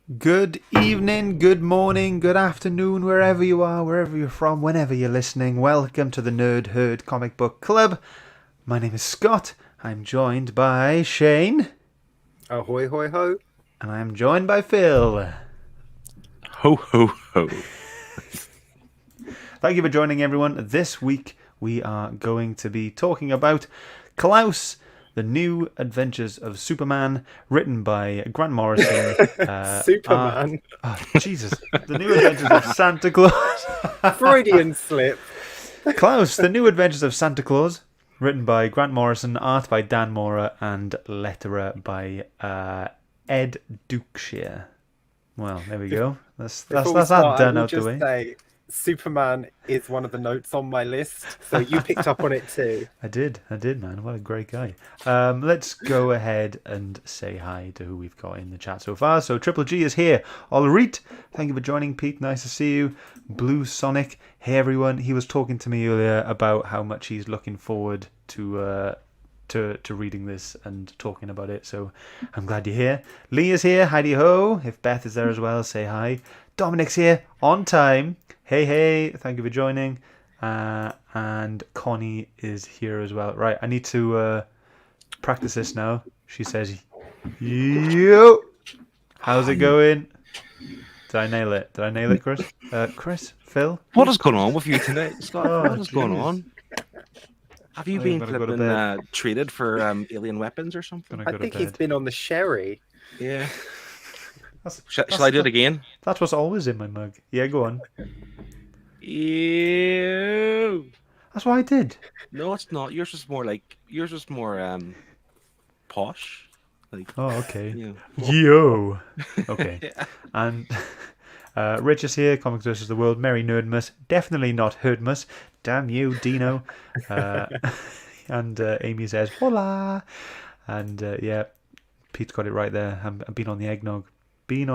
Good evening, good morning, good afternoon, wherever you are, wherever you're from, whenever you're listening. Welcome to the Nerd Herd Comic Book Club. My name is Scott. I'm joined by Shane. Ahoy, hoy, ho. And I'm joined by Phil. Ho, ho, ho. Thank you for joining, everyone. This week we are going to be talking about Klaus, The New Adventures of Superman, written by Grant Morrison. Superman. Jesus. The New Adventures of Santa Claus. Freudian slip. Klaus, The New Adventures of Santa Claus, written by Grant Morrison, art by Dan Mora, and letterer by Ed Dukeshire. Well, there we go. That's that done out the way. Say, Superman is one of the notes on my list, so you picked up on it too. I did, man. What a great guy. Let's go ahead and say hi to who we've got in the chat so far. So Triple G is here. Ulrich, thank you for joining. Pete, nice to see you. Blue Sonic, hey everyone. He was talking to me earlier about how much he's looking forward to reading this and talking about it. So I'm glad you're here. Lee is here. Heidi ho. If Beth is there as well, say hi. Dominic's here on time. Hey, thank you for joining. And Connie is here as well. Right, I need to practice this now. She says, yo. How's it going? Did I nail it? Chris? Chris? Phil? What is going on with you tonight, Scott? Oh, what is going on? Have you been flipping traded for alien weapons or something? I think he's been on the sherry. Yeah. Shall I do it again? That's what's always in my mug. Yeah, go on. Ew. That's what I did. No, it's not. Yours was more posh. Like, oh, okay. You know. Yo. Okay. Yeah. And Rich is here. Comics versus the World. Merry Nerdmas. Definitely not Herdmas. Damn you, Dino. And Amy says, hola. And yeah, Pete's got it right there. I've been on the eggnog. Can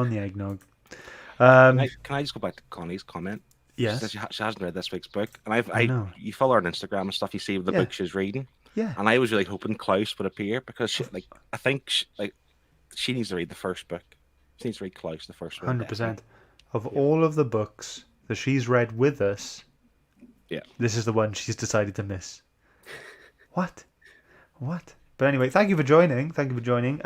I just go back to Connie's comment? Yes. She says she hasn't read this week's book, and you follow her on Instagram and stuff. You see the book she's reading. Yeah. And I was really hoping Klaus would appear because I think she needs to read the first book. She needs to read Klaus, the first one. 100%. Of all of the books that she's read with us, this is the one she's decided to miss. What? But anyway, thank you for joining.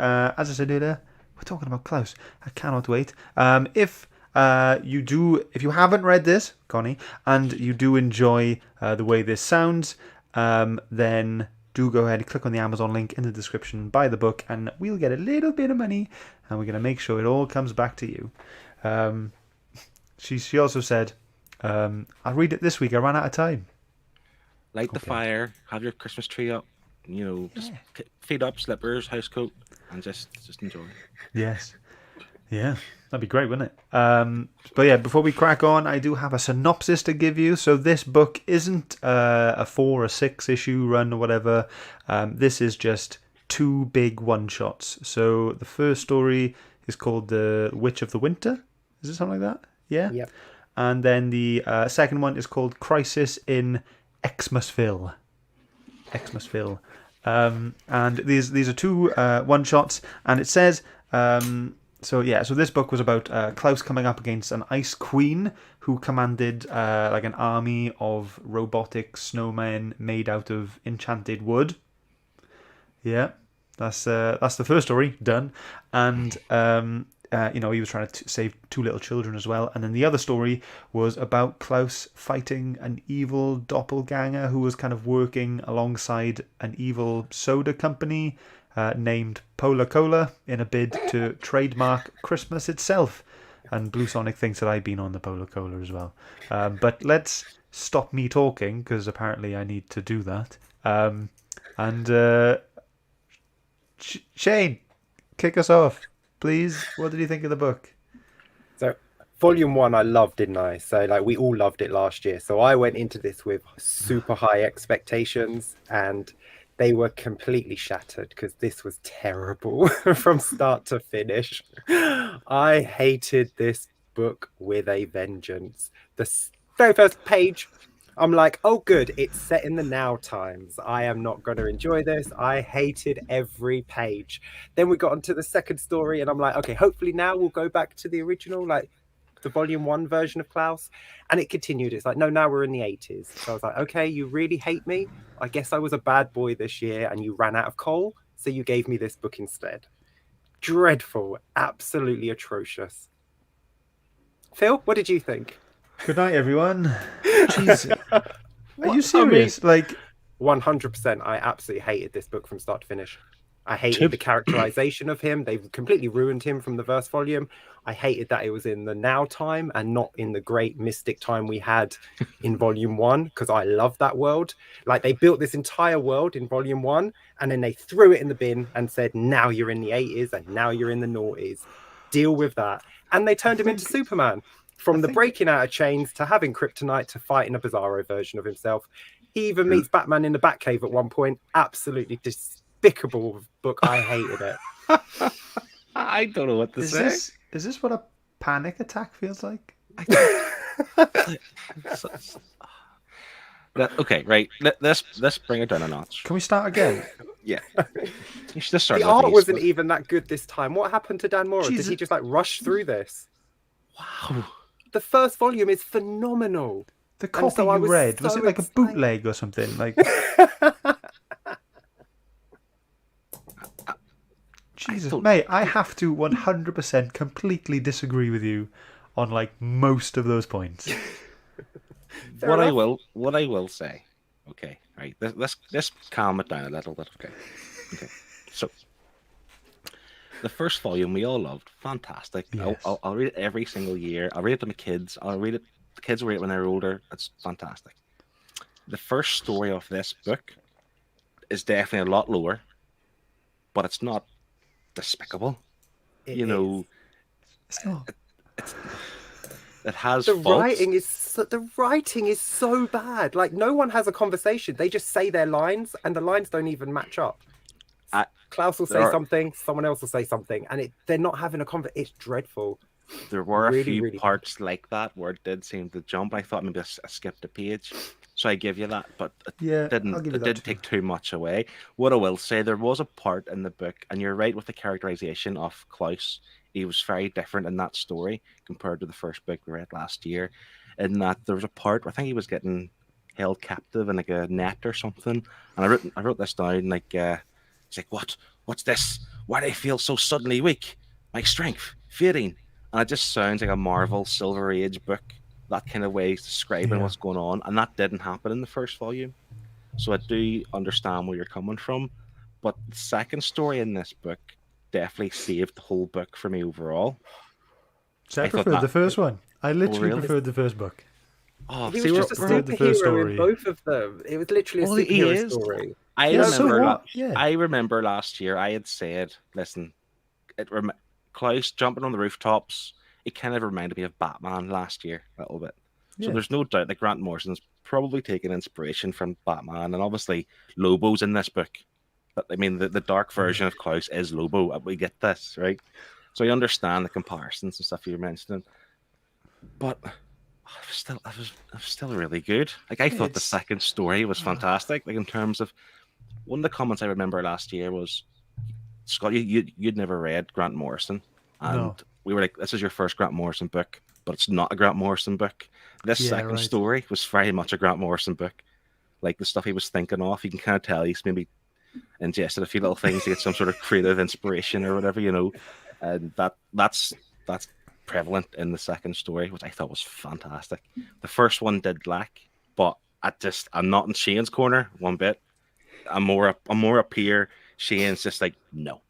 As I said earlier, we're talking about Klaus. I cannot wait. If you haven't read this, Connie, and you do enjoy the way this sounds, then do go ahead and click on the Amazon link in the description, buy the book, and we'll get a little bit of money, and we're going to make sure it all comes back to you. She also said, I'll read it this week. I ran out of time. Light the fire, have your Christmas tree up, just feet up, slippers, house coat, and just enjoy. Yes. Yeah, that'd be great, wouldn't it? But yeah, before we crack on, I do have a synopsis to give you. So this book isn't a 4 or 6 issue run or whatever. This is just 2 big one-shots. So the first story is called The Witch of the Winter. Is it something like that? Yeah? Yep. And then the second one is called Crisis in Xmasville. And these are 2 one-shots, and it says... So this book was about Klaus coming up against an ice queen who commanded an army of robotic snowmen made out of enchanted wood. Yeah, that's the first story done, and he was trying to save 2 little children as well. And then the other story was about Klaus fighting an evil doppelganger who was kind of working alongside an evil soda company named Polar Cola in a bid to trademark Christmas itself. And Blue Sonic thinks that I've been on the Polar Cola as well. But let's stop me talking, because apparently I need to do that. Shane, kick us off, please. What did you think of the book? So, Volume 1 I loved, didn't I? So, we all loved it last year. So I went into this with super high expectations, and they were completely shattered because this was terrible from start to finish. I hated this book with a vengeance. The very first page, I'm like, oh, good. It's set in the now times. I am not going to enjoy this. I hated every page. Then we got onto the second story, and I'm like, okay, hopefully now we'll go back to the original, like the volume 1 version of Klaus. And it continued. It's like, no, now we're in the 80s. So I was like, okay, you really hate me. I guess I was a bad boy this year, and you ran out of coal. So you gave me this book instead. Dreadful. Absolutely atrocious. Phil, what did you think? Good night, everyone. Jesus. Are you serious? Like, 100%. I absolutely hated this book from start to finish. I hated the characterization of him. They've completely ruined him from the first volume. I hated that it was in the now time and not in the great mystic time we had in volume 1, because I love that world. Like, they built this entire world in volume 1 and then they threw it in the bin and said, now you're in the 80s and now you're in the noughties. Deal with that. And they turned him into Superman. From the breaking out of chains to having kryptonite to fighting a Bizarro version of himself. He even meets Batman in the Batcave at one point. Absolutely despicable book. I hated it. I don't know what to say. Is this what a panic attack feels like? Okay, right. Let's bring it down a notch. Can we start again? Yeah. You should just start The art wasn't even that good this time. What happened to Dan Mora? Jesus. Did he just like rush through this? Wow. The first volume is phenomenal. The copy you read, was it like a bootleg or something? Like, Jesus, mate, I have to 100% completely disagree with you on like most of those points. What I will say, okay, right, let's calm it down a little bit, okay. So, the first volume we all loved, fantastic. Yes. I'll read it every single year. I'll read it to my kids. I'll read it. The kids will read it when they're older. It's fantastic. The first story of this book is definitely a lot lower, but it's not despicable. It has the faults. writing is so bad. Like, no one has a conversation. They just say their lines, and the lines don't even match up. Klaus will say something, someone else will say something, and they're not having a conversation. It's dreadful. There were Really, a few really parts like that where it did seem to jump. I thought maybe I skipped a page, so I give you that. But it didn't take too much away. What I will say, there was a part in the book, and you're right with the characterization of Klaus. He was very different in that story compared to the first book we read last year. In that there was a part where I think he was getting held captive in like a net or something, and I wrote this down like. He's like, what's this? Why do I feel so suddenly weak? My strength fading. And it just sounds like a Marvel Silver Age book, that kind of way of describing what's going on. And that didn't happen in the first volume. So I do understand where you're coming from. But the second story in this book definitely saved the whole book for me overall. So I preferred the first one. I literally preferred the first book. Oh, he was just a superhero in both of them. It was literally a superhero story. I remember last year I had said, listen, Klaus jumping on the rooftops, it kind of reminded me of Batman last year a little bit. So there's no doubt that Grant Morrison's probably taken inspiration from Batman, and obviously Lobo's in this book. But I mean, the dark version of Klaus is Lobo. We get this, right? So I understand the comparisons and stuff you're mentioning, but it was still really good. Like, I thought the second story was fantastic. Like, in terms of one of the comments I remember last year was, Scott, you'd never read Grant Morrison, and we were like, this is your first Grant Morrison book, but it's not a Grant Morrison book. This second story was very much a Grant Morrison book. Like, the stuff he was thinking of, you can kind of tell he's maybe ingested a few little things to get some sort of creative inspiration or whatever, you know. And that's prevalent in the second story, which I thought was fantastic. The first one did lack, but I'm not in Shane's corner one bit. I'm more up here. Shane's just like, no,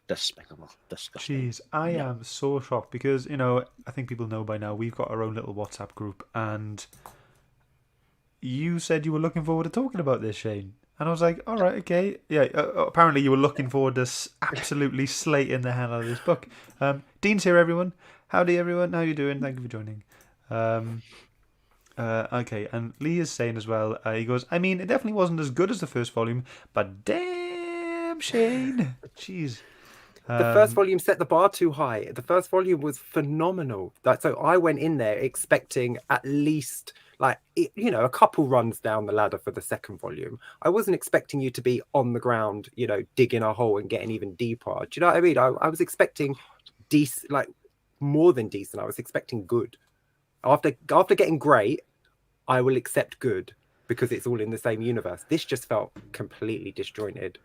despicable, disgusting. Jeez, I am so shocked because, you know, I think people know by now we've got our own little WhatsApp group, and you said you were looking forward to talking about this, Shane. And I was like, all right, okay. Yeah, apparently you were looking forward to absolutely slating the hell out of this book. Dean's here, everyone. Howdy, everyone. How you doing? Thank you for joining. Okay, and Lee is saying as well, he goes, I mean, it definitely wasn't as good as the first volume, but damn, Shane. Jeez. The first volume set the bar too high. The first volume was phenomenal. So I went in there expecting at least like a couple runs down the ladder for the second volume. I wasn't expecting you to be on the ground, digging a hole and getting even deeper. Do you know what I mean? I was expecting decent, like more than decent. I was expecting good. After getting great, I will accept good because it's all in the same universe. This just felt completely disjointed.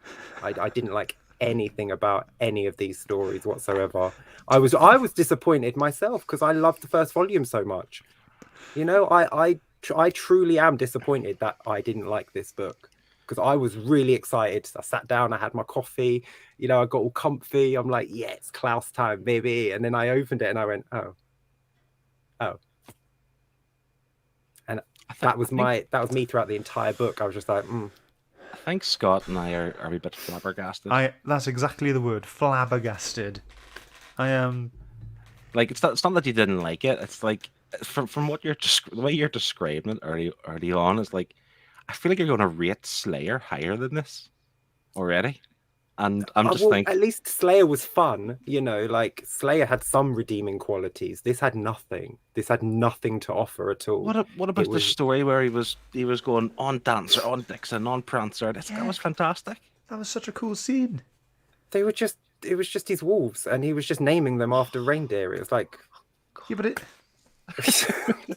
I didn't like anything about any of these stories whatsoever. I was disappointed myself because I loved the first volume so much. I truly am disappointed that I didn't like this book because I was really excited. I sat down, I had my coffee, I got all comfy. I'm like, yeah, it's Klaus time, baby. And then I opened it and I went, oh. And that was me throughout the entire book. I was just like, I think Scott and I are a wee bit flabbergasted. That's exactly the word, flabbergasted. I am. Like, it's not that you didn't like it. It's like, from what the way you're describing it early on, is like, I feel like you're going to rate Slayer higher than this already. And I'm just thinking, at least Slayer was fun, like Slayer had some redeeming qualities. This had nothing. This had nothing to offer at all. What about the story where he was going on Dancer, on Dixon, on Prancer? That was fantastic. That was such a cool scene. It was just his wolves, and he was just naming them after reindeer. It was like, yeah, but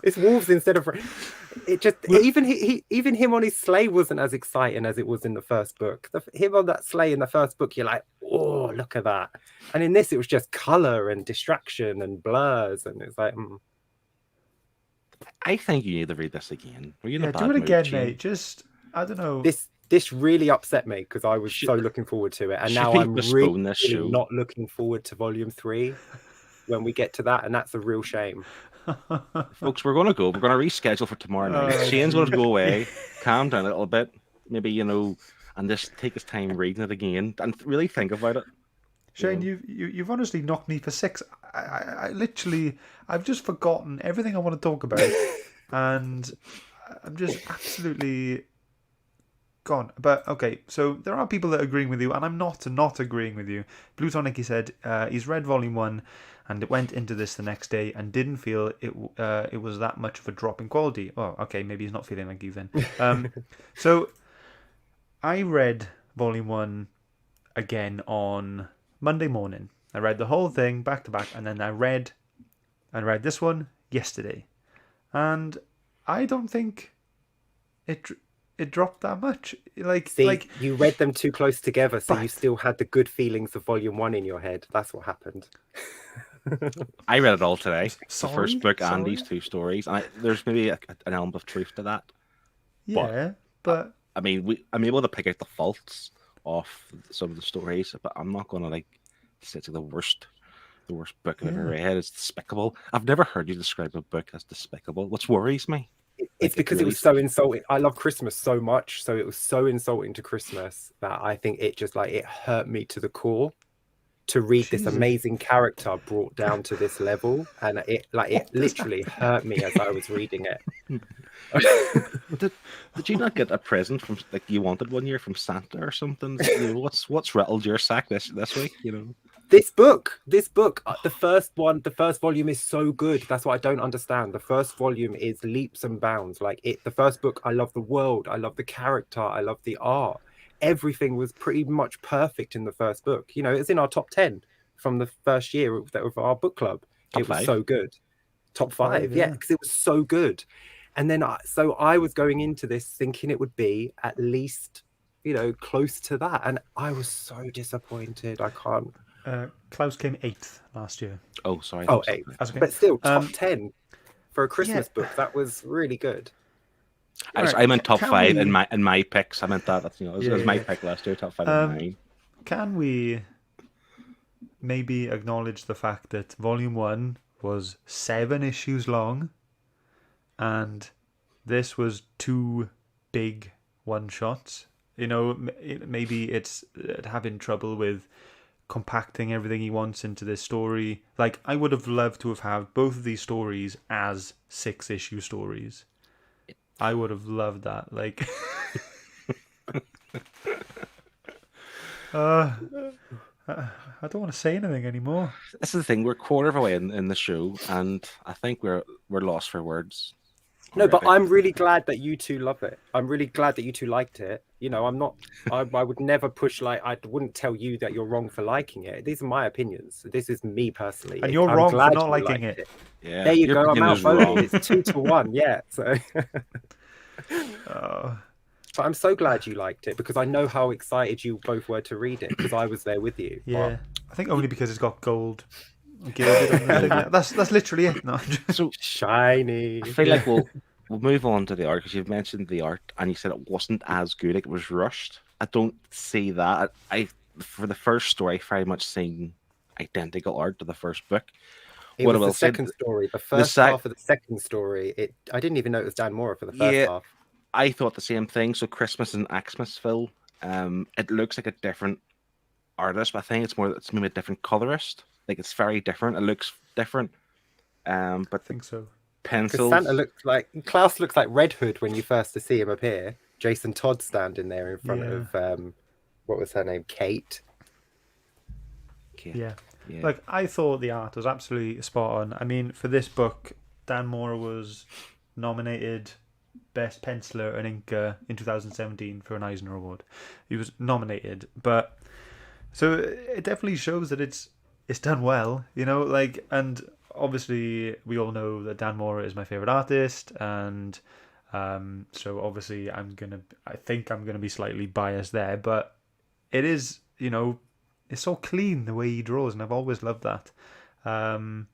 it's wolves instead of it. Just even him on his sleigh wasn't as exciting as it was in the first book. Him on that sleigh in the first book, you're like, oh, look at that. And in this, it was just color and distraction and blurs, and it's like, I think you need to read this again. Were you in a bad do it mood, again, Shane? mate. Just, I don't know. This really upset me because I was so looking forward to it, and now I'm really not looking forward to volume 3 when we get to that, and that's a real shame. Folks, we're going to reschedule for tomorrow night. Shane's going to go away, calm down a little bit, maybe, and just take his time reading it again and really think about it. Shane, you've honestly knocked me for 6. I've just forgotten everything I want to talk about, and I'm just absolutely gone. But okay, so there are people that are agreeing with you, and I'm not agreeing with you. Plutonic, he said, he's read volume 1 and it went into this the next day and didn't feel it was that much of a drop in quality. Oh, okay, maybe he's not feeling like you then. So I read volume 1 again on Monday morning. I read the whole thing back to back, and then I read this one yesterday, and I don't think it dropped that much. Like you read them too close together, so you still had the good feelings of volume 1 in your head. That's what happened. I read it all today. The first book and these 2 stories. And there's maybe an element of truth to that. Yeah, but I mean, I'm able to pick out the faults of some of the stories, but I'm not going to say it's the worst book I've ever read. It's despicable. I've never heard you describe a book as despicable, which worries me. It's because it was so insulting. I love Christmas so much, so it was so insulting to Christmas that I think it just it hurt me to the core to read this amazing character brought down to this level, and it literally hurt me as I was reading it. Did you not get a present from you wanted one year from Santa or something? What's rattled your sack this week? This book, the first volume is so good. That's what I don't understand. The first volume is leaps and bounds. The first book, I love the world, I love the character, I love the art. Everything was pretty much perfect in the first book. It's in our top 10 from the first year of our book club. It was so good. Top 5, yeah, because it was so good. And then I was going into this thinking it would be at least, close to that. And I was so disappointed. I can't. Klaus came 8th last year. Oh, sorry. Oh, 8th. Okay. But still, top 10 for a Christmas book. That was really good. I meant top 5 in my picks. I meant that. That's it was my pick last year. Top 5 and 9. Can we maybe acknowledge the fact that Volume 1 was 7 issues long, and this was 2 big one-shots? Maybe it's having trouble with compacting everything he wants into this story. I would have loved to have had both of these stories as 6-issue stories. I would have loved that. I don't want to say anything anymore. This is the thing. We're a quarter of a way in the show, and I think we're lost for words. No, but I'm really glad that you two love it. I'm really glad that you two liked it. You know, I would never push, like, I wouldn't tell you that you're wrong for liking it. These are my opinions. This is me personally. And you're I'm wrong for glad not you liking liked it. Yeah, there you your go. I'm opinion is outvoted. wrong. It's 2-1. Yeah. So, but I'm so glad you liked it because I know how excited you both were to read it because I was there with you. Yeah, I think only because it's got gold gilded on the thing. That's literally it. No, So shiny. I feel like we'll move on to the art because you've mentioned the art and you said it wasn't as good. Like it was rushed. I don't see that. For the first story, I very much seen identical art to the first book. It was the second story. The first half of the second story. I didn't even know it was Dan Mora for the first half. I thought the same thing. So Christmas and Xmasville, it looks like a different artist, but I think it's maybe a different colorist. Like it's very different. It looks different. But I think so. Pencils. Santa looks like Klaus looks like Red Hood when you first see him appear. Jason Todd standing there in front of what was her name? Kate. Yeah. Like I thought the art was absolutely spot on. I mean, for this book, Dan Mora was nominated Best Penciler and Inker in 2017 for an Eisner Award. He was nominated, but so it definitely shows that it's done well, you know, like, and obviously we all know that Dan Mora is my favorite artist, and so obviously I think I'm gonna be slightly biased there, but it is, you know, it's so clean the way he draws, and I've always loved that. And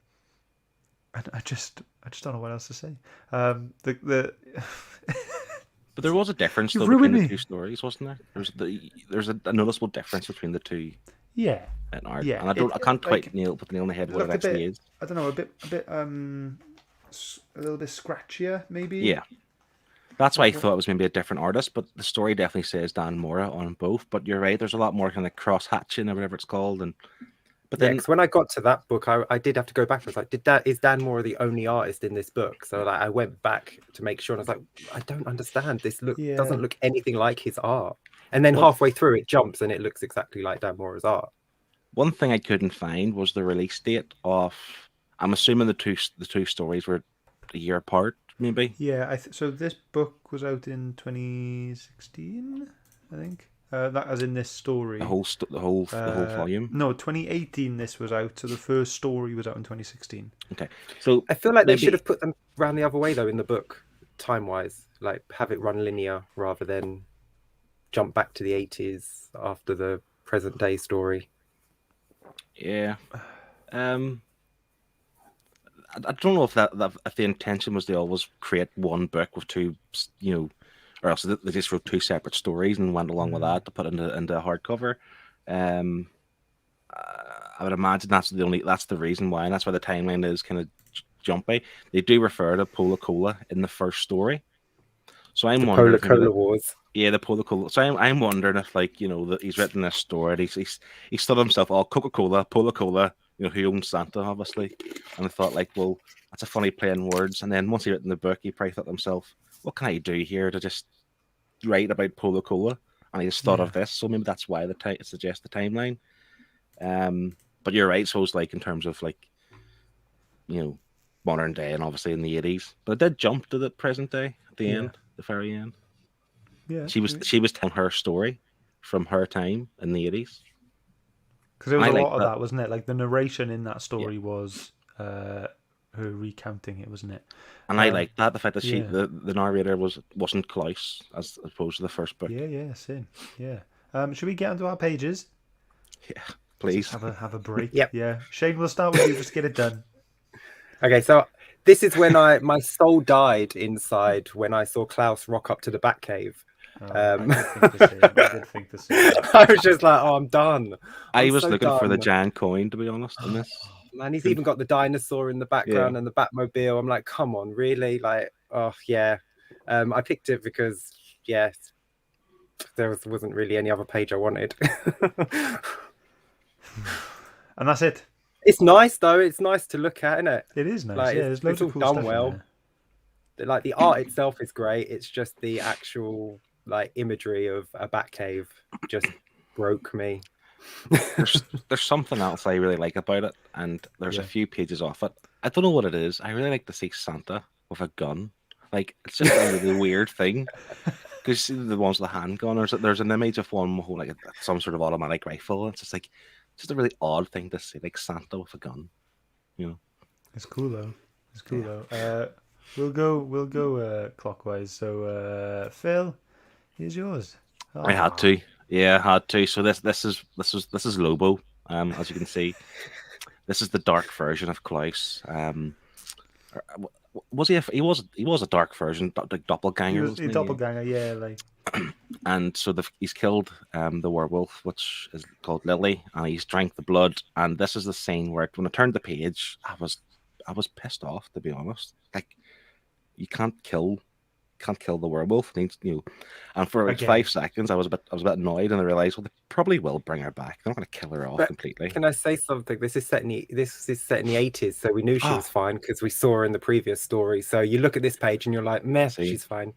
I just don't know what else to say. But there was a difference though between the two stories, wasn't there? There's a noticeable difference between the two. Yeah. In art. Yeah. And I can't quite put the nail on the head what it actually is. I don't know, a bit a little bit scratchier maybe. Yeah. That's why I thought it was maybe a different artist, but the story definitely says Dan Mora on both. But you're right, there's a lot more kind of cross hatching or whatever it's called, but then when I got to that book, I did have to go back. I was like, is Dan Mora the only artist in this book? So like, I went back to make sure, and I was like, I don't understand. This doesn't look anything like his art. And then halfway through, it jumps and it looks exactly like Dan Mora's art. One thing I couldn't find was the release date of. I'm assuming the two stories were a year apart, maybe. Yeah, so this book was out in 2016, I think. That as in this story. The whole volume. No, 2018. This was out. So the first story was out in 2016. Okay, so I feel like they should have put them around the other way though in the book, time-wise. Like have it run linear rather than jump back to the 80s after the present day story. Yeah. I don't know if if the intention was to always create one book with two, you know, or else they just wrote two separate stories and went along with that to put into a hardcover. I would imagine that's the reason why, and that's why the timeline is kind of jumpy. They do refer to Pola Cola in the first story, so I'm wondering. Pola Cola Wars. Yeah, the Pola Cola. So I'm wondering if, like, you know, that he's written this story. He's thought of himself, Coca-Cola, Pola Cola. You know, who owns Santa, obviously, and I thought, like, well, that's a funny play on words. And then once he written the book, he probably thought to himself, what can I do here to just write about Pola Cola? And he just thought of this, so maybe that's why it suggests the timeline. But you're right, so it's like in terms of, like, you know, modern day and obviously in the 80s, but it did jump to the present day at the end, the very end. Yeah, she was telling her story from her time in the 80s. Because there was a lot of that, wasn't it? Like the narration in that story was her recounting it, wasn't it? And I like that, the fact that the narrator wasn't Klaus as opposed to the first book. Yeah, same. Yeah. Should we get onto our pages? Yeah, please. Have a break. Yep. Yeah. Shane, we'll start with you. Just get it done. Okay, so this is when my soul died inside when I saw Klaus rock up to the Batcave. I did think the same. I was just like, oh, I'm done. I was so looking for the giant coin, to be honest, in this. Man, he's even got the dinosaur in the background and the Batmobile. I'm like, come on, really? Like, oh, yeah. I picked it because, there wasn't really any other page I wanted. And that's it. It's nice, though. It's nice to look at, isn't it? It is nice. Like, there's loads of cool done stuff well. in there. Like, the art itself is great. It's just the actual, like, imagery of a Batcave just broke me. There's something else I really like about it, and there's a few pages off it. I don't know what it is. I really like to see Santa with a gun. Like, it's just a really weird thing. Because you see the ones with the handgun, there's an image of one holding like some sort of automatic rifle. It's just like, just a really odd thing to see, like Santa with a gun. You know, it's cool though. It's cool though. We'll go clockwise. So Phil, here's yours. I had to. Yeah, I had to. So this is Lobo. As you can see, this is the dark version of Klaus. Was he? He was a dark version, like doppelganger. He was a doppelganger, yeah. Like, and so he's killed the werewolf, which is called Lily, and he's drank the blood. And this is the scene where, when I turned the page, I was pissed off, to be honest. Like, you can't kill the werewolf. It needs, and for like 5 seconds, I was a bit annoyed, and I realized, well, they probably will bring her back. They're not going to kill her off completely. Can I say something? This is set in the 80s, so we knew she was fine because we saw her in the previous story. So you look at this page and you're like, meh, she's fine.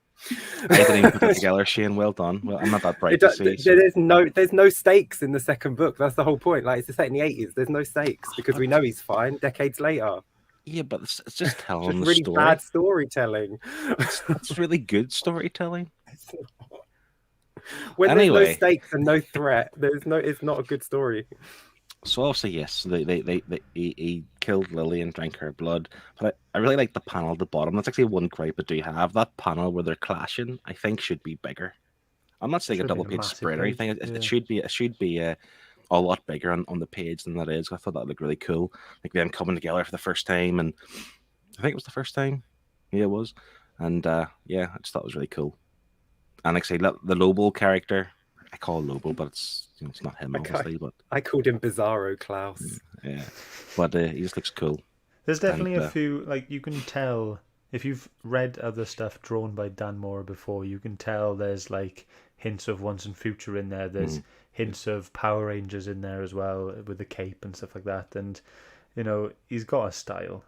I didn't even put it together, Shane. Well done. Well, I'm not that bright to see. So. There's no stakes in the second book. That's the whole point. Like, it's set in the 80s. There's no stakes because we know he's fine decades later. Yeah, but it's just telling it's the really story. Bad storytelling. It's really good storytelling. When there's no stakes and no threat, it's not a good story. So obviously, yes, he killed Lily and drank her blood. But I really like the panel at the bottom. That's actually one gripe I do have. That panel where they're clashing, I think, should be bigger. I'm not saying a double page spread or anything. It should be a lot bigger on the page than that is. I thought that looked really cool. Like them coming together for the first time, and I think it was the first time. Yeah, it was. And yeah, I just thought it was really cool. And like I say, the Lobo character, I call Lobo, but it's not him, obviously. But I called him Bizarro Klaus. Yeah, but he just looks cool. There's definitely a few, like, you can tell if you've read other stuff drawn by Dan Mora before. You can tell there's like hints of Once and Future in there. There's hints of Power Rangers in there as well, with the cape and stuff like that. And he's got a style.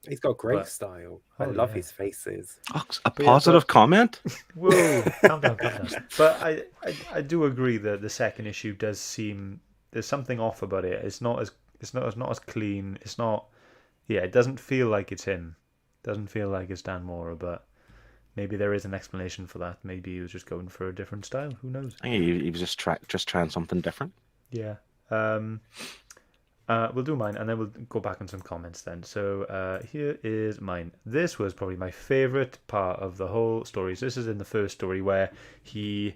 He's got great style. I love his faces. Oh, a positive comment. Whoa, calm down. But I do agree that the second issue does seem there's something off about it. It's not as clean. It's not. Yeah, it doesn't feel like it's him. It doesn't feel like it's Dan Mora, but maybe there is an explanation for that. Maybe he was just going for a different style. Who knows? I think he was just trying something different. Yeah. We'll do mine, and then we'll go back on some comments then. So here is mine. This was probably my favourite part of the whole story. So this is in the first story where he,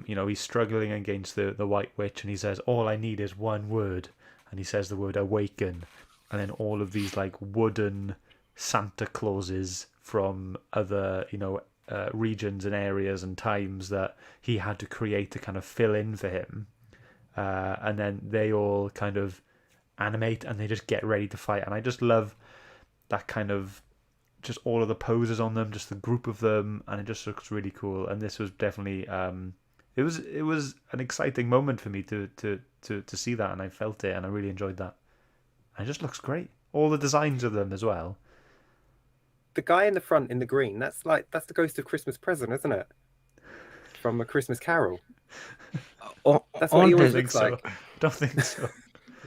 he's struggling against the White Witch, and he says, "All I need is one word," and he says the word "awaken," and then all of these like wooden Santa Clauses from other, regions and areas and times that he had to create to kind of fill in for him, and then they all kind of animate and they just get ready to fight. And I just love that kind of just all of the poses on them, just the group of them, and it just looks really cool. And this was definitely it was an exciting moment for me to see that, and I felt it, and I really enjoyed that. And it just looks great. All the designs of them as well. The guy in the front in the green, that's the Ghost of Christmas Present, isn't it? From A Christmas Carol. That's what he always looks like. Don't think so.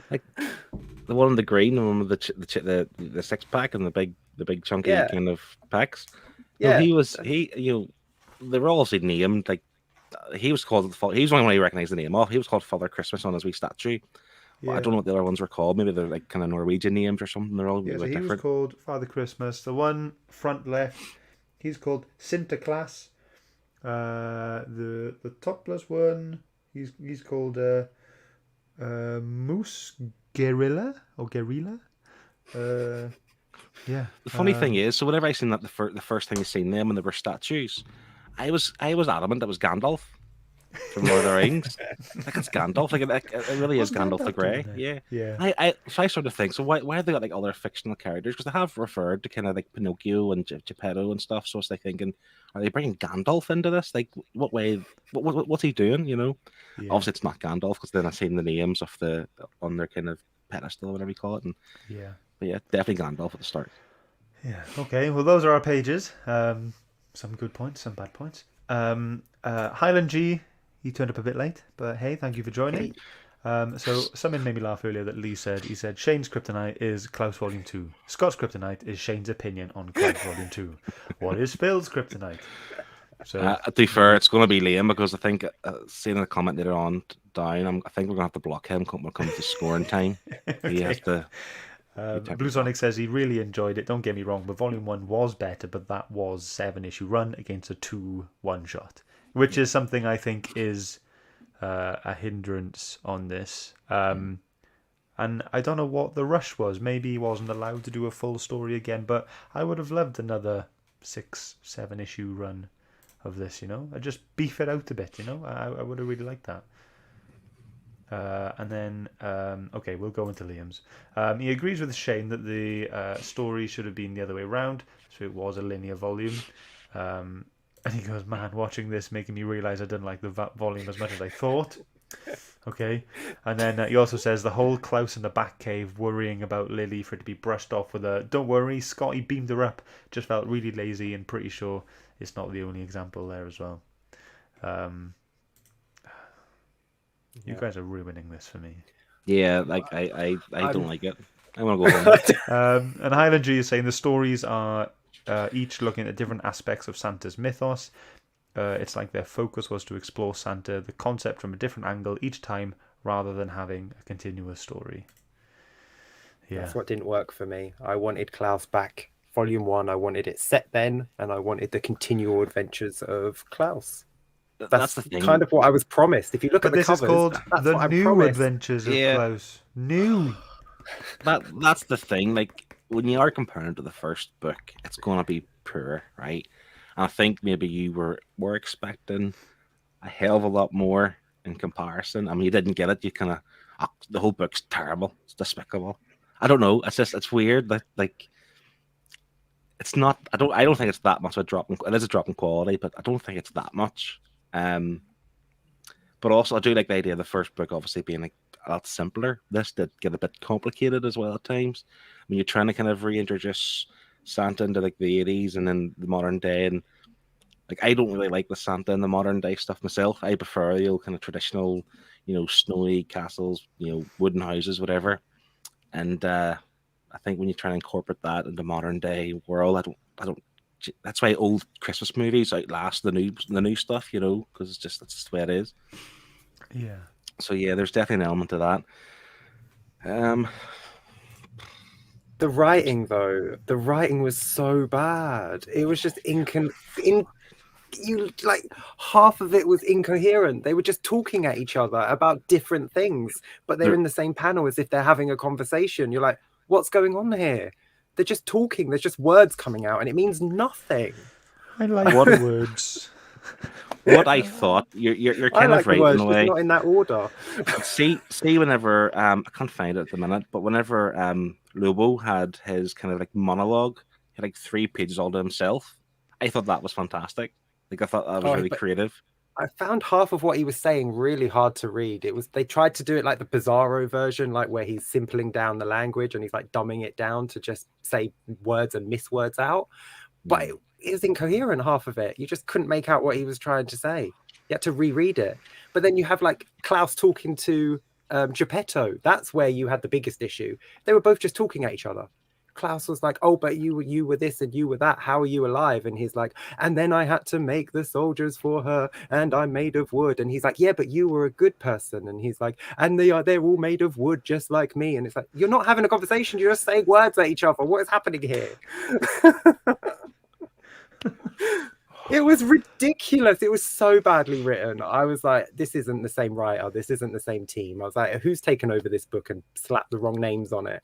Like the one in the green, the one with the 6-pack and the big chunky kind of packs. Yeah, no, they were all obviously named. Like he was called. He was the only one I recognized the name of. He was called Father Christmas on his wee statue. Yeah. I don't know what the other ones were called. Maybe they're like kind of Norwegian names or something. They're all so different. He was called Father Christmas. The one front left, he's called Santa Claus. The topless one, he's called Moose Guerrilla or Guerrilla. Yeah. The funny thing is, so whenever I seen that the first time I seen them when they were statues, I was adamant that was Gandalf from Lord of the Rings. Like it's Gandalf. Like it really is Gandalf the Grey. Yeah. I sort of think, so why have they got like other fictional characters? Because they have referred to kind of like Pinocchio and Geppetto and stuff. So I was like thinking, are they bringing Gandalf into this? Like what way? What's he doing? Yeah. Obviously it's not Gandalf, because then I've seen the names of on their kind of pedestal, whatever you call it. And but yeah, definitely Gandalf at the start. Yeah. Okay. Well, those are our pages. Some good points, some bad points. Highland G. He turned up a bit late, but hey, thank you for joining. So something made me laugh earlier that Lee said. He said Shane's kryptonite is Klaus Volume 2. Scott's kryptonite is Shane's opinion on Klaus Volume 2. What is Phil's kryptonite? So to be fair, it's going to be Liam because I think seeing the comment later on down, I think we're going to have to block him when it comes to scoring time. Okay. He has to. Blue Sonic says he really enjoyed it. Don't get me wrong, but Volume 1 was better, but that was 7-issue run against a 2 one-shot, which is something I think is a hindrance on this. And I don't know what the rush was. Maybe he wasn't allowed to do a full story again, but I would have loved another 6-7 issue run of this, I just beef it out a bit, I would have really liked that. And then, okay, we'll go into Liam's. He agrees with Shane that the story should have been the other way around, so it was a linear volume. And he goes, man, watching this making me realise I didn't like the volume as much as I thought. Okay. And then he also says the whole Klaus in the Batcave worrying about Lily for it to be brushed off with a don't worry, Scotty beamed her up, just felt really lazy, and pretty sure it's not the only example there as well. You guys are ruining this for me. Yeah, like I don't like it. I want to go home. And Highland G is saying the stories are each looking at different aspects of Santa's mythos. It's like their focus was to explore Santa, the concept from a different angle each time, rather than having a continuous story. Yeah, that's what didn't work for me. I wanted Klaus back. Volume 1, I wanted it set then, and I wanted the continual adventures of Klaus. That's the thing. Kind of what I was promised. If you look at the covers, this is called The New Adventures of Klaus. New. That's the thing. Like, when you are comparing to the first book, it's going to be poor, right? And I think maybe you were expecting a hell of a lot more in comparison. I mean, you didn't get it. You kind of the whole book's terrible. It's despicable. I don't know. It's weird that like. It's not. I don't think it's that much of a drop. It is a drop in quality, but I don't think it's that much. But also, I do like the idea of the first book obviously being like a lot simpler. This did get a bit complicated as well at times. I mean, you're trying to kind of reintroduce Santa into like the 80s and then the modern day, and like I don't really like the Santa in the modern day stuff myself. I prefer the old kind of traditional, snowy castles, wooden houses, whatever. And I think when you try and incorporate that into modern day world, I don't. That's why old Christmas movies outlast the new stuff, because that's just the way it is. Yeah. So yeah, there's definitely an element to that. The writing was so bad. It was just half of it was incoherent. They were just talking at each other about different things, but they're in the same panel as if they're having a conversation. You're like, what's going on here? They're just talking. There's just words coming out, and it means nothing. I like the words. What I thought, you're kind of right in a way. Not in that order. see, whenever I can't find it at the minute, but whenever Lobo had his kind of like monologue, he had like 3 pages all to himself. I thought that was fantastic. Like I thought that was really creative. I found half of what he was saying really hard to read. They tried to do it like the Bizarro version, like where he's simpling down the language and he's like dumbing it down to just say words and miss words out. But it was incoherent, half of it. You just couldn't make out what he was trying to say. You had to reread it. But then you have like Klaus talking to Geppetto. That's where you had the biggest issue. They were both just talking at each other. Klaus was like, oh, but you were this and you were that. How are you alive? And he's like, and then I had to make the soldiers for her and I'm made of wood. And he's like, yeah, but you were a good person. And he's like, and they're all made of wood just like me. And it's like, you're not having a conversation. You're just saying words at each other. What is happening here? It was ridiculous. It was so badly written. I was like, this isn't the same writer. This isn't the same team. I was like, who's taken over this book and slapped the wrong names on it?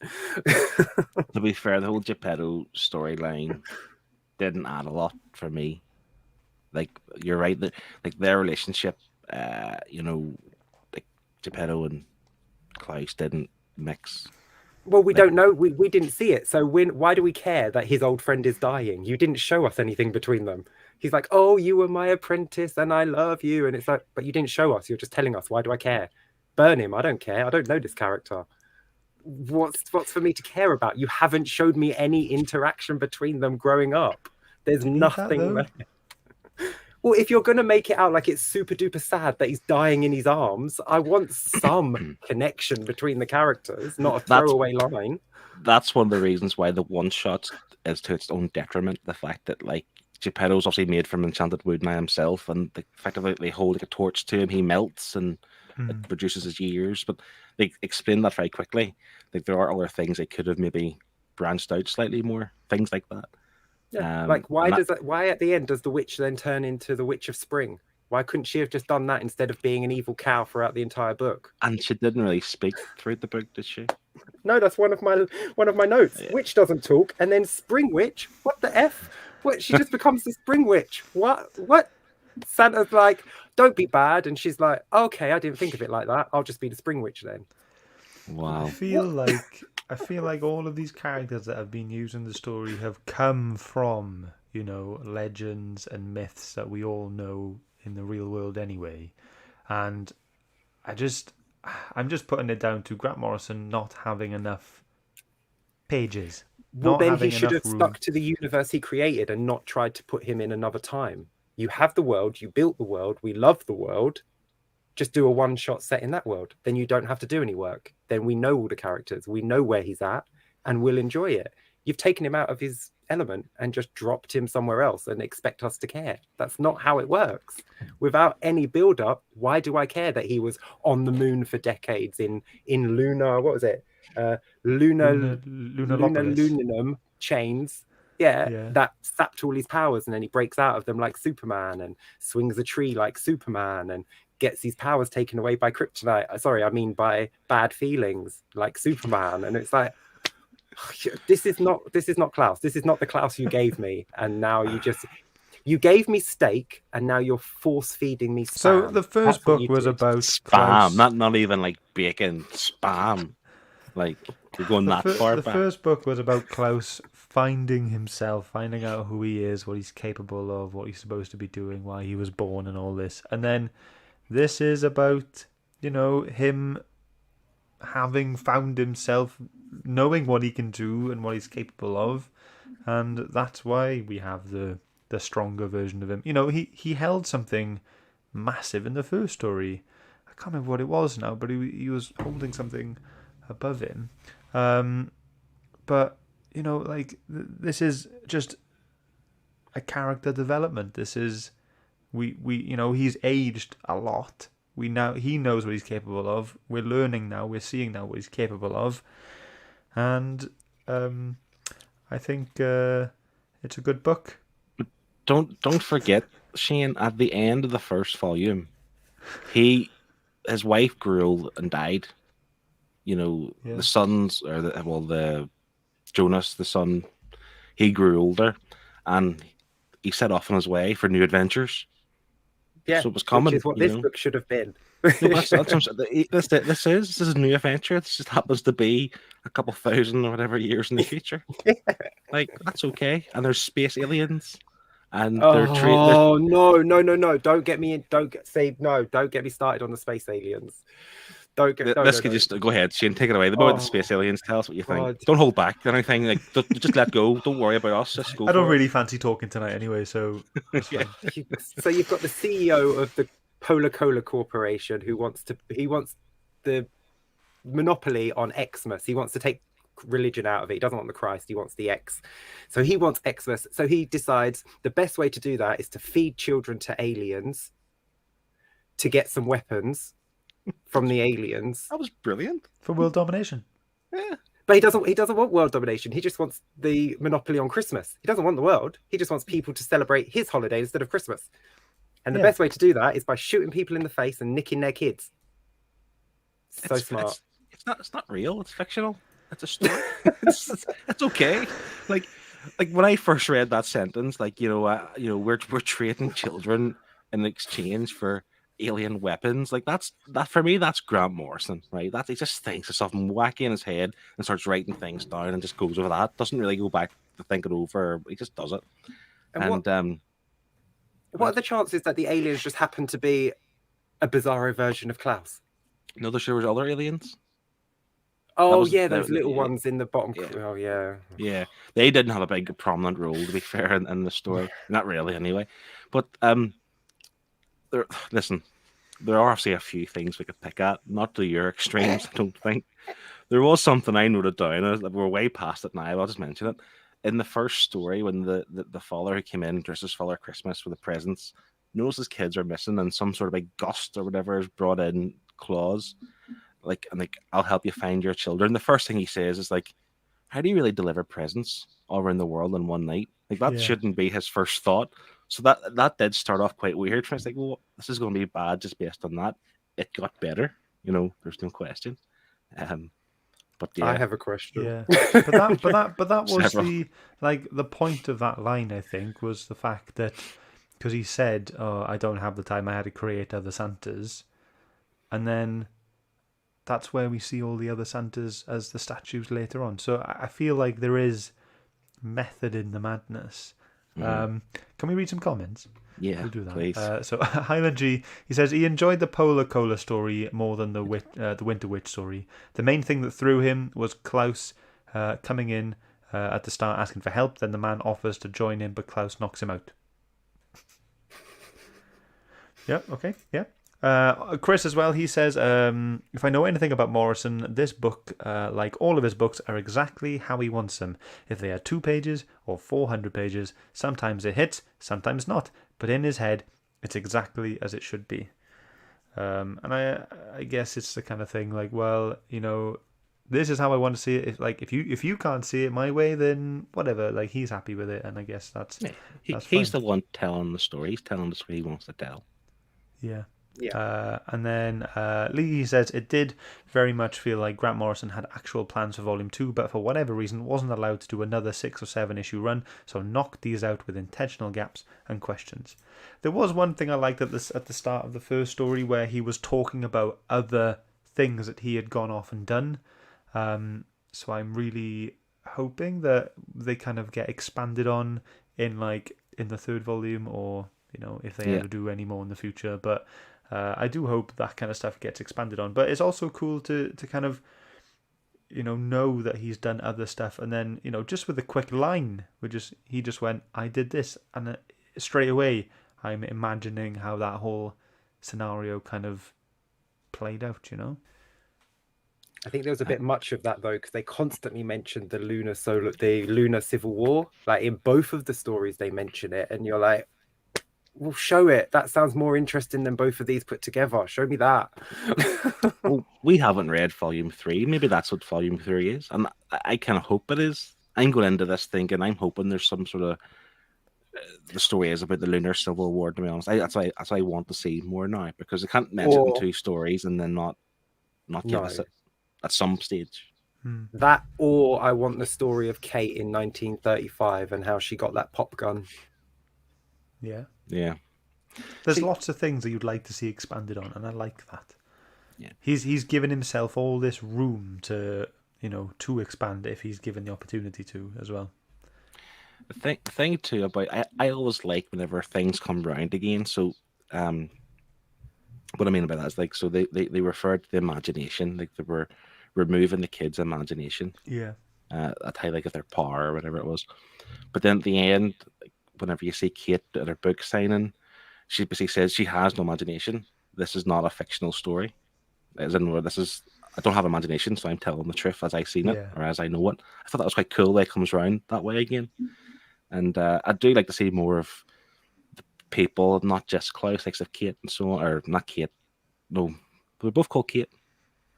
To be fair, the whole Geppetto storyline didn't add a lot for me. Like, you're right. Like, their relationship, like Geppetto and Klaus didn't mix. Well, we don't know. We didn't see it. So why do we care that his old friend is dying? You didn't show us anything between them. He's like, oh, you were my apprentice and I love you. And it's like, but you didn't show us. You're just telling us. Why do I care? Burn him. I don't care. I don't know this character. What's for me to care about? You haven't showed me any interaction between them growing up. There's nothing there. Well, if you're going to make it out like it's super duper sad that he's dying in his arms, I want some connection between the characters, not a throwaway line. That's one of the reasons why the one shot is to its own detriment. The fact that like Geppetto's obviously made from enchanted wood now himself, and the fact that they hold like a torch to him, he melts and it reduces his years. But they explain that very quickly. Like there are other things they could have maybe branched out slightly more, things like that. Yeah. Like why at the end does the witch then turn into the Witch of Spring? Why couldn't she have just done that instead of being an evil cow throughout the entire book? And she didn't really speak throughout the book, did she? No, that's one of my notes. Yeah. Witch doesn't talk, and then Spring Witch. What the f? What? She just becomes the Spring Witch. What? Santa's like, don't be bad, and she's like, okay, I didn't think of it like that. I'll just be the Spring Witch then. Wow. I feel like all of these characters that have been used in the story have come from, you know, legends and myths that we all know in the real world anyway. And I'm just putting it down to Grant Morrison not having enough pages. Well, then he should have stuck to the universe he created and not tried to put him in another time. You have the world, you built the world, we love the world. Just do a one-shot set in that world. Then you don't have to do any work. Then we know all the characters. We know where he's at, and we'll enjoy it. You've taken him out of his element and just dropped him somewhere else and expect us to care. That's not how it works. Without any build-up, why do I care that he was on the moon for decades in lunar, what was it? Luninum chains. Yeah, that sapped all his powers, and then he breaks out of them like Superman and swings a tree like Superman and gets his powers taken away by kryptonite. Sorry, I mean by bad feelings like Superman. And it's like, this is not Klaus. This is not the Klaus you gave me. And now you gave me steak, and now you're force feeding me spam. So the first book was about spam, not even like bacon, spam. Like you're going that far back. The first book was about Klaus finding himself, finding out who he is, what he's capable of, what he's supposed to be doing, why he was born, and all this. And then this is about, you know, him having found himself, knowing what he can do and what he's capable of, and that's why we have the stronger version of him. You know, he held something massive in the first story. I can't remember what it was now, but he was holding something above him. But you know, like this is just a character development. This is we you know, he's aged a lot. He knows what he's capable of. We're learning now. We're seeing now what he's capable of, and I think it's a good book. But don't forget, Shane. At the end of the first volume, his wife grew old and died. You know, the sons, or the Jonas, the son, he grew older, and he set off on his way for new adventures. Yeah, so it was coming. Which is what this book should have been. This is a new adventure. This just happens to be a couple thousand or whatever years in the future. Like that's okay. And there's space aliens, and no, don't get me in. Don't get me started on the space aliens. Go ahead, Shane, take it away. The space aliens, tell us what you think. God. Don't hold back or anything. Like, just let go. Don't worry about us. Just go. I don't really fancy talking tonight anyway, so. Yeah. So you've got the CEO of the Polar Cola Corporation who wants the monopoly on Xmas. He wants to take religion out of it. He doesn't want the Christ. He wants the X. So he wants Xmas. So he decides the best way to do that is to feed children to aliens to get some weapons from the aliens. That was brilliant for world domination. Yeah, but he doesn't want world domination. He just wants the monopoly on Christmas. He doesn't want the world. He just wants people to celebrate his holiday instead of Christmas. And the best way to do that is by shooting people in the face and nicking their kids. Smart. It's not real. It's fictional. It's a story. it's okay. Like when I first read that sentence, like we're trading children in exchange for alien weapons, like that for me, that's Grant Morrison, right? That he just thinks of something wacky in his head and starts writing things down and just goes over that. Doesn't really go back to think it over. He just does it. And what are the chances that the aliens just happen to be a bizarro version of Klaus? No, there was other aliens. Oh those little ones in the bottom. Yeah. Oh yeah. They didn't have a big prominent role, to be fair, in the story. Not really, anyway. But listen, there are obviously a few things we could pick at, not to your extremes, I don't think. There was something I noted down. We're way past it now. I'll just mention it. In the first story, when the father who came in dressed as Father Christmas with the presents, knows his kids are missing, and some sort of big gust or whatever is brought in Claus, I'll help you find your children. The first thing he says is like, how do you really deliver presents all around the world in one night? Like that shouldn't be his first thought. So that did start off quite weird. I was like, well, this is going to be bad just based on that. It got better, there's no question. But yeah, I have a question. Yeah, but that was the point of that line. I think was the fact that because he said, "Oh, I don't have the time. I had to create other Santas," and then that's where we see all the other Santas as the statues later on. So I feel like there is method in the madness. Can we read some comments? Yeah, we'll do that. Please. So Highland G, he says he enjoyed the Polar Cola story more than the Winter Witch story. The main thing that threw him was Klaus coming in at the start asking for help. Then the man offers to join him, but Klaus knocks him out. Yeah. Okay. Yeah. Chris as well, he says, if I know anything about Morrison, this book, like all of his books, are exactly how he wants them. If they are 2 pages or 400 pages, sometimes it hits, sometimes not. But in his head, it's exactly as it should be. And I guess it's the kind of thing like, well, this is how I want to see it. If you can't see it my way, then whatever. Like he's happy with it, and I guess that's he's the one telling the story. He's telling the story he wants to tell. Yeah. Yeah. And then Lee says it did very much feel like Grant Morrison had actual plans for Volume 2, but for whatever reason wasn't allowed to do another 6 or 7 issue run, so knocked these out with intentional gaps and questions. There was one thing I liked at the start of the first story where he was talking about other things that he had gone off and done. So I'm really hoping that they kind of get expanded on in the 3rd volume, or if they ever do any more in the future. But I do hope that kind of stuff gets expanded on. But it's also cool to kind of know that he's done other stuff, and then just with a quick line, he just went, I did this, and straight away I'm imagining how that whole scenario kind of played out. I think there was a bit much of that though, because they constantly mentioned the lunar civil war. Like in both of the stories, they mention it, and you're like, well, show it. That sounds more interesting than both of these put together. Show me that. Well, we haven't read Volume 3. Maybe that's what Volume 3 is. And I kind of hope it is. I'm going into this thinking, I'm hoping there's some sort of... the story is about the Lunar Civil War, to be honest. That's why I want to see more now, because they can't mention it in 2 stories and then not give us it at some stage. That, or I want the story of Kate in 1935 and how she got that pop gun. Yeah. Yeah. There's lots of things that you'd like to see expanded on, and I like that. Yeah. He's given himself all this room to expand if he's given the opportunity to as well. The thing too about I always like whenever things come round again. So what I mean by that is so they referred to the imagination, like they were removing the kids' imagination. Yeah. At highlight of their power or whatever it was. But then at the end, whenever you see Kate at her book signing, she basically says she has no imagination. This is not a fictional story. As in, where I don't have imagination, so I'm telling the truth as I seen it or as I know it. I thought that was quite cool that it comes around that way again. And I do like to see more of the people, not just Klaus, like Kate and so on, or not Kate. No, they're both called Kate.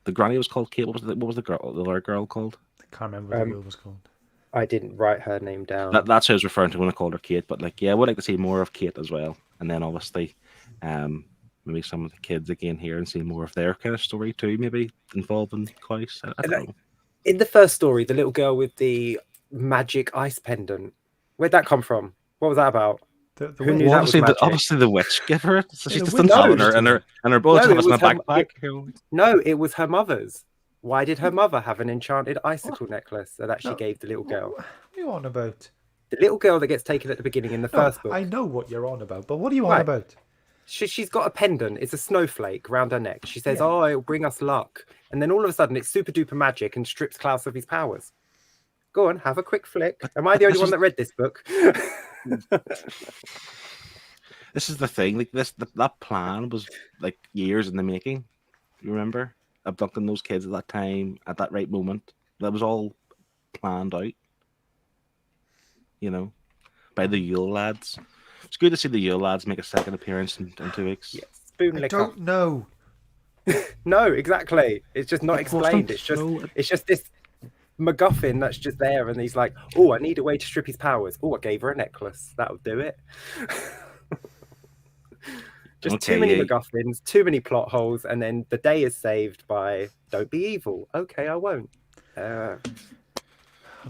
The granny was called Kate. What was the other girl called? I can't remember what the girl was called. I didn't write her name down. That's who I was referring to when I called her Kate. But I would like to see more of Kate as well. And then obviously, maybe some of the kids again here and see more of their kind of story too, maybe involving Klaus. I don't know. In the first story, the little girl with the magic ice pendant, where'd that come from? What was that about? Who knew that was magic? Obviously the witch gave her it. So she's just in her boat in a backpack. No, it was her mother's. Why did her mother have an enchanted icicle necklace that she gave the little girl? What are you on about? The little girl that gets taken at the beginning in the first book. I know what you're on about, but what are you on about? She's got a pendant. It's a snowflake round her neck. She says, "Oh, it'll bring us luck." And then all of a sudden, it's super duper magic and strips Klaus of his powers. Go on, have a quick flick. Am I the only one that read this book? This is the thing. Like that plan was like years in the making. You remember abducting those kids at that time, at that right moment. That was all planned out. You know, by the Yule lads. It's good to see the Yule lads make a second appearance in 2 weeks. Yes, spoon I liquor. don't know. No, exactly. It's just not It explained. wasn't It's just this MacGuffin that's just there, and he's like, "Oh, I need a way to strip his powers. Oh, I gave her a necklace. That'll do it." Just too many MacGuffins, too many plot holes, and then the day is saved by "Don't be evil." Okay, I won't. I'm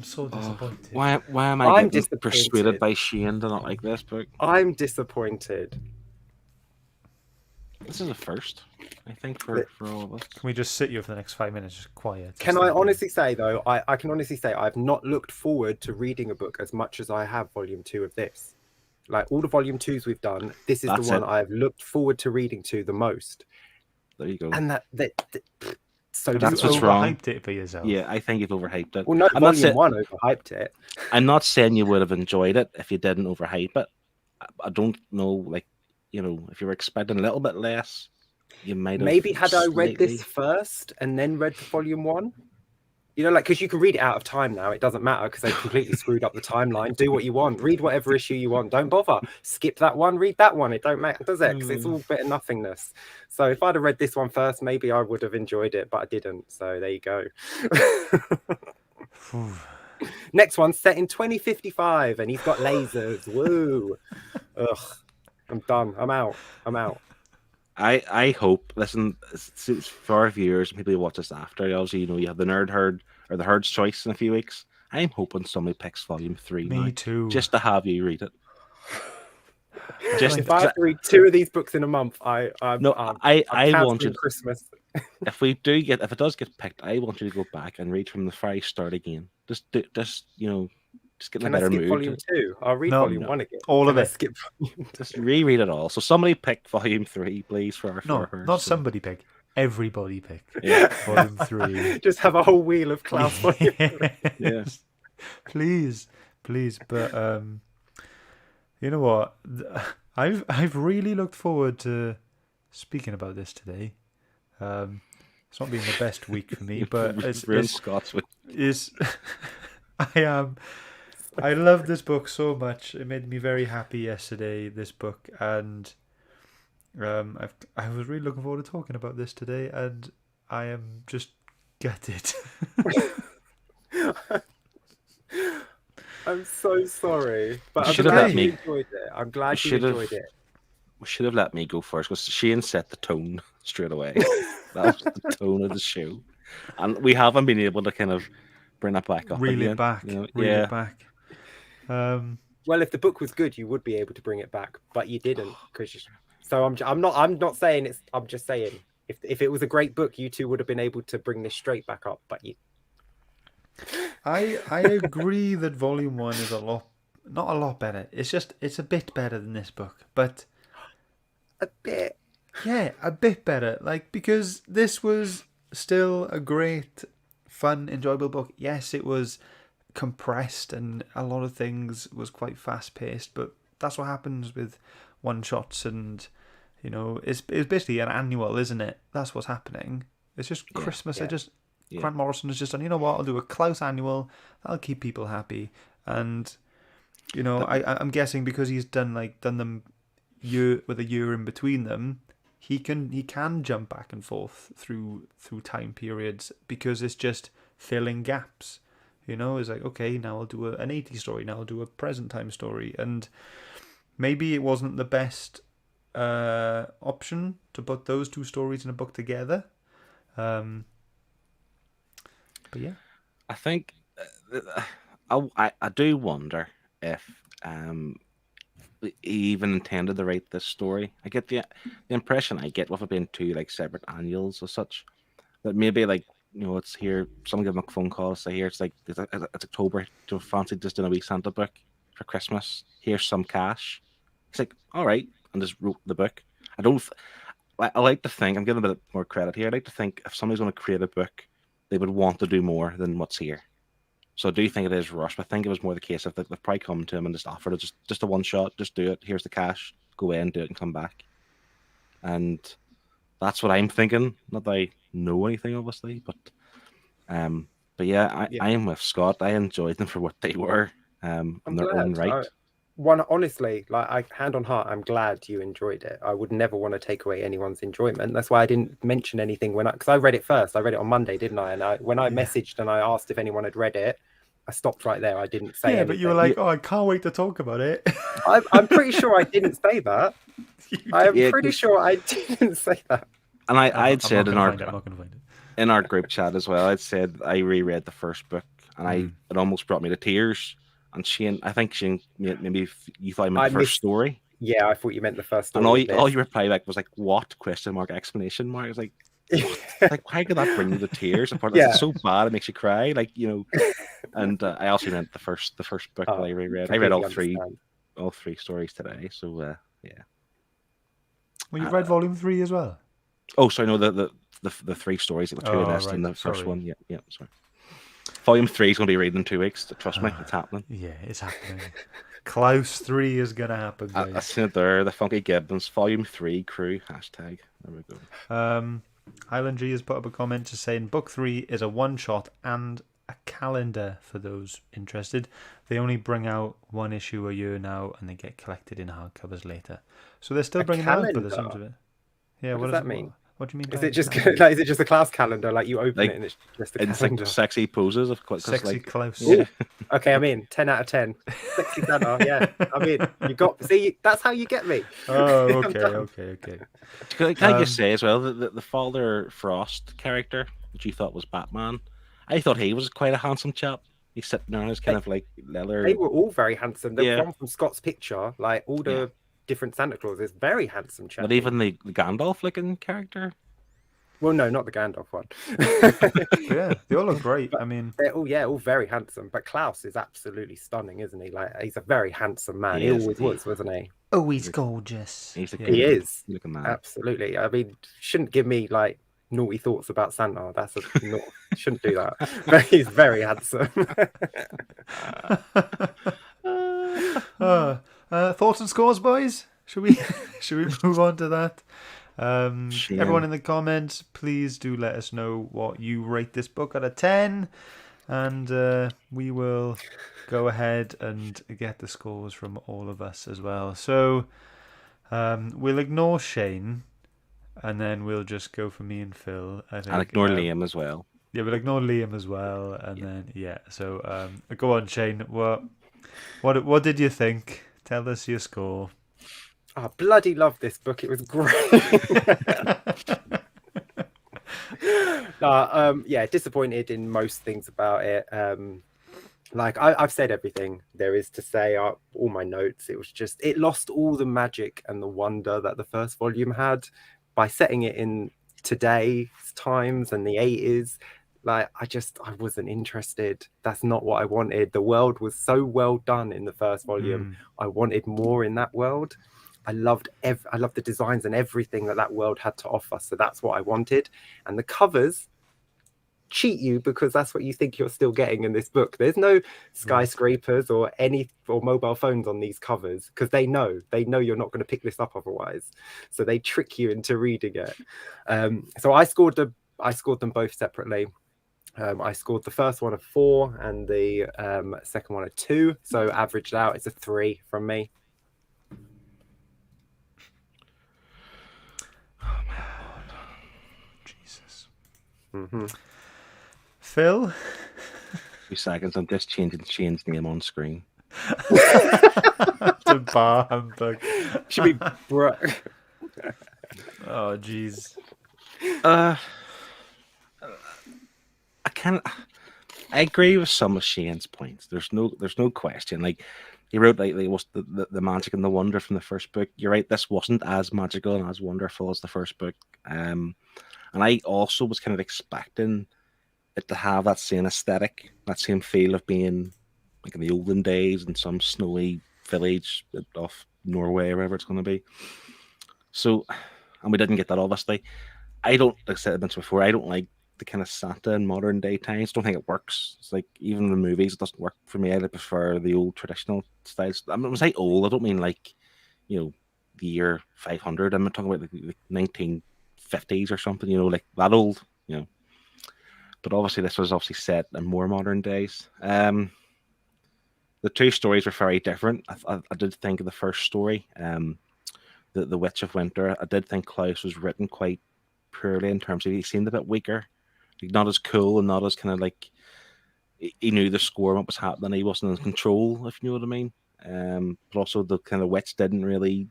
so disappointed. Why am I getting persuaded by Shane to not like this book? I'm disappointed. This is a first, I think, for all of us. Can we just sit here for the next 5 minutes, just quiet? Can I honestly say, though, I can honestly say I've not looked forward to reading a book as much as I have volume 2 of this. Like, all the volume 2s we've done, this is the one I've looked forward to reading to the most. There you go. And so that's what's wrong. Overhyped it for yourself. Yeah, I think you've overhyped it. Well, no, volume 1 overhyped it. I'm not saying you would have enjoyed it if you didn't overhype it. I don't know, like, you know, if you were expecting a little bit less, you might have. Maybe had I read this first and then read volume 1, you know, like, because you can read it out of time now. It doesn't matter because they've completely screwed up the timeline. Do what you want. Read whatever issue you want. Don't bother. Skip that one. Read that one. It don't matter, does it? Because it's all bit of nothingness. So if I'd have read this one first, maybe I would have enjoyed it, but I didn't. So there you go. Next one set in 2055, and he's got lasers. Woo! Ugh. I'm done. I'm out. I hope, listen, for our viewers and people who watch this after, obviously, you know, you have the Nerd Herd or the Herd's Choice in a few weeks. I'm hoping somebody picks volume 3 Me too. just to have you read it. If I have to read 2 of these books in a month, I want you Christmas. if it does get picked, I want you to go back and read from the very start again. Just get in a better mood. Volume 2? I'll read volume 1 again. All of it. Skip just reread it all. So somebody pick volume 3, please, for her. Not somebody pick. Everybody pick. Yeah. Volume 3. Just have a whole wheel of Klaus volume 3. Yes. Please. But you know what? I've really looked forward to speaking about this today. It's not been the best week for me, but I love this book so much. It made me very happy yesterday, this book, and I was really looking forward to talking about this today, and I am just gutted. I'm so sorry, but I'm glad you enjoyed it. I'm glad you enjoyed it. We should have let me go first because Shane set the tone straight away. That was the tone of the show, and we haven't been able to kind of bring it back up. Reel again, it back. You know? Reel it back. Well, if the book was good, you would be able to bring it back, but you didn't. I'm not saying it's. I'm just saying if it was a great book, you two would have been able to bring this straight back up. But you. I agree that volume 1 is not a lot better. It's a bit better than this book, but a bit. Yeah, a bit better. Like, because this was still a great, fun, enjoyable book. Yes, it was compressed and a lot of things was quite fast paced, but that's what happens with one shots, and you know, it's basically an annual, isn't it? That's what's happening. It's just Christmas. Grant Morrison has just done, you know what, I'll do a Klaus annual, that'll keep people happy. And you know, I'm guessing because he's done them with a year in between them, he can jump back and forth through time periods because it's just filling gaps. You know, it's like, okay, now I'll do an 80s story, now I'll do a present time story. And maybe it wasn't the best option to put those two stories in a book together. But yeah. I think I do wonder if he even intended to write this story. I get the impression I get with it being 2 like separate annuals or such, that maybe like, you know, it's here, someone give him a phone call, say here it's October, do you fancy just doing a wee Santa book for Christmas? Here's some cash. He's like, all right, and just wrote the book. I like to think, I'm giving a bit more credit here, I like to think if somebody's going to create a book, they would want to do more than what's here. So I do think it is rushed. I think it was more the case of they've probably come to him and just offered it, just a one shot, just do it. Here's the cash. go away and do it and come back. And that's what I'm thinking. Not that I know anything, obviously, but yeah, I am with Scott. I enjoyed them for what they were, in their own right. Honestly, like, hand on heart, I'm glad you enjoyed it. I would never want to take away anyone's enjoyment. That's why I didn't mention anything because I read it first. I read it on Monday, didn't I? And when I messaged and I asked if anyone had read it, I stopped right there. I didn't say anything. But you were like, "Oh, I can't wait to talk about it." I'm pretty sure I didn't say that. I am pretty sure I didn't say that. And I'd said in our group chat as well, I'd said I reread the first book and it almost brought me to tears. And Shane, I think Shane, maybe you thought I meant the first story. Yeah, I thought you meant the first story. And all you replied back was like, "What?" ? Exclamation mark. I was like, like, why could that bring you to tears? It's so bad, it makes you cry. Like, And I also meant the first book that I reread. I read all three stories today. So yeah. Well, you've read volume 3 as well. Oh, sorry, no, the 3 stories. It was 2 less than the first one. Yeah, sorry. Volume 3 is going to be reading in 2 weeks. Trust me, it's happening. Yeah, it's happening. Klaus 3 is going to happen. I've seen it there. The Funky Gibbons, Volume 3 crew, #. There we go. Highland G has put up a comment just saying book 3 is a one-shot and a calendar for those interested. They only bring out one issue a year now and they get collected in hardcovers later. So they're still bringing them out by the sounds of it. Yeah, what does that mean? What do you mean? Is it just a Klaus calendar? Like you open it and it's just a calendar. Sexy poses of sexy Klaus. Yeah. Okay, I'm in. 10 out of 10. Sexy Santa. Yeah, I'm in. That's how you get me. Oh, okay. Can I just say as well that the Father Frost character that you thought was Batman, I thought he was quite a handsome chap. He's sitting there on his kind of like leather. They were all very handsome. They were from Scott's picture, like all the different Santa Clauses, very handsome chap. But even the Gandalf looking character. Well, no, not the Gandalf one. Yeah, they all look great. I mean, they're all very handsome. But Klaus is absolutely stunning, isn't he? Like, he's a very handsome man. He always was, wasn't he? Oh, he's gorgeous. He is. Looking man. Absolutely. I mean, shouldn't give me like naughty thoughts about Santa. Shouldn't do that. But he's very handsome. Thoughts and scores, boys? Should we move on to that? Everyone in the comments, please do let us know what you rate this book out of 10, and we will go ahead and get the scores from all of us as well. So we'll ignore Shane, and then we'll just go for me and Phil. I think, and ignore Liam as well. Yeah, we'll ignore Liam as well, and then So go on, Shane. What did you think? Tell us your score. I bloody love this book. It was great. Disappointed in most things about it. Like I've said everything there is to say. All my notes. It lost all the magic and the wonder that the first volume had by setting it in today's times and the 80s. Like I wasn't interested. That's not what I wanted. The world was so well done in the first volume. I wanted more in that world. I loved the designs and everything that world had to offer. So that's what I wanted. And the covers cheat you because that's what you think you're still getting in this book. There's no skyscrapers or mobile phones on these covers because they know you're not going to pick this up otherwise. So they trick you into reading it. So I scored them both separately. I scored the first one a 4 and the second one a 2. So averaged out, it's a 3 from me. Oh my Lord. Jesus. Mm-hmm. Phil? 2 seconds, I'm just changing Shane's name on screen. To Bar Humbug. Should be Oh, jeez. I agree with some of Shane's points. There's no question. Like he wrote, like what's the magic and the wonder from the first book. You're right. This wasn't as magical and as wonderful as the first book. And I also was kind of expecting it to have that same aesthetic, that same feel of being like in the olden days in some snowy village off Norway or wherever it's going to be. So, and we didn't get that, obviously. I don't, like I said before, I don't like the kind of Santa in modern day times. Don't think it works. It's like even the movies, it doesn't work for me. I prefer the old traditional styles. When I say old, I don't mean like, the year 500. I'm talking about the 1950s or something, you know, like that old, you know. But obviously this was obviously set in more modern days. The two stories were very different. I did think of the first story, the Witch of Winter. I did think Klaus was written quite poorly in terms of he seemed a bit weaker, like not as cool and not as kind of like he knew the score and what was happening. He wasn't in control, if you know what I mean. But also the kind of witch didn't really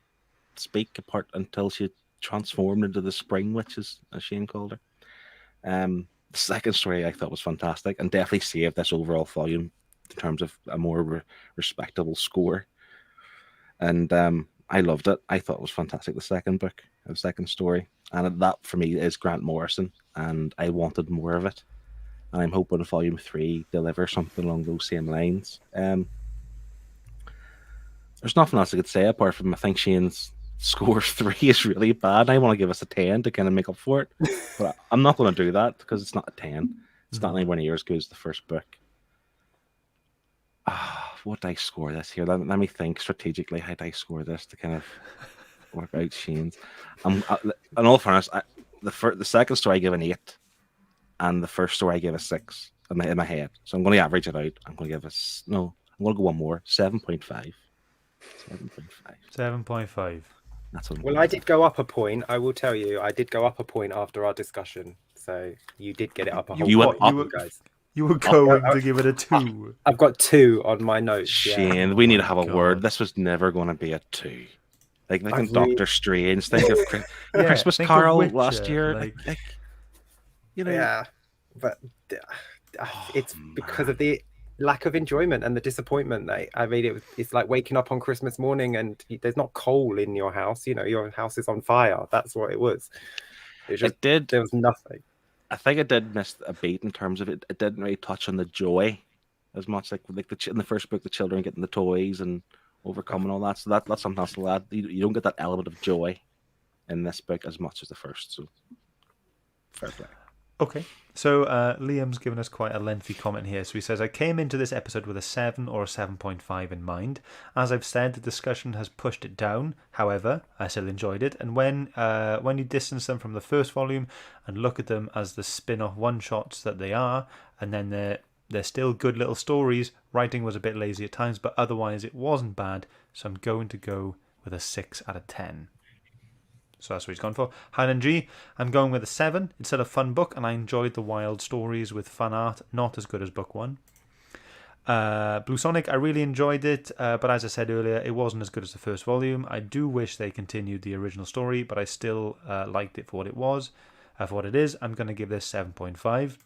speak apart until she transformed into the Spring Witch, as Shane called her. The second story I thought was fantastic and definitely saved this overall volume in terms of a more respectable score. And I loved it. I thought it was fantastic. The second book, the second story, and that for me is Grant Morrison, and I wanted more of it. And I'm hoping Volume 3 delivers something along those same lines. There's nothing else I could say apart from I think Shane's score 3 is really bad. I want to give us a 10 to kind of make up for it, but I'm not going to do that because it's not a 10. It's not anywhere near as good as the first book. What do I score this here? Let me think strategically. How do I score this to kind of work out Shane's? In all fairness, the second story I give an 8, and the first story I give a 6 in my head. So I'm going to average it out. I'm going to give I'm going to go one more. 7.5. 7.5. 7.5. That's what. Well, I did go up a point. I will tell you, I did go up a point after our discussion. So you did get it up a whole point, guys. You were going to give it a 2. I've got 2 on my notes. Shane, yeah. We need to have a word. This was never going to be a 2. Like in Doctor Strange, think of Christmas Carol last year. Like, you know. Yeah, but it's because of the lack of enjoyment and the disappointment. I mean, it's like waking up on Christmas morning and there's not coal in your house. You know, your house is on fire. That's what it was. There was nothing. I think it did miss a beat in terms of it. It didn't really touch on the joy as much. Like in the first book, the children getting the toys and overcoming all that. So that's something else to add. You don't get that element of joy in this book as much as the first. So fair play. Okay, so Liam's given us quite a lengthy comment here. So he says, I came into this episode with a 7 or a 7.5 in mind. As I've said, the discussion has pushed it down. However, I still enjoyed it. And when you distance them from the first volume and look at them as the spin-off one-shots that they are, and then they're still good little stories, writing was a bit lazy at times, but otherwise it wasn't bad. So I'm going to go with a 6 out of 10. So that's what he's gone for. Highland G, I'm going with a 7. It's still a fun book, and I enjoyed the wild stories with fun art. Not as good as book 1. Blue Sonic, I really enjoyed it, but as I said earlier, it wasn't as good as the first volume. I do wish they continued the original story, but I still liked it for what it was, for what it is. I'm going to give this 7.5.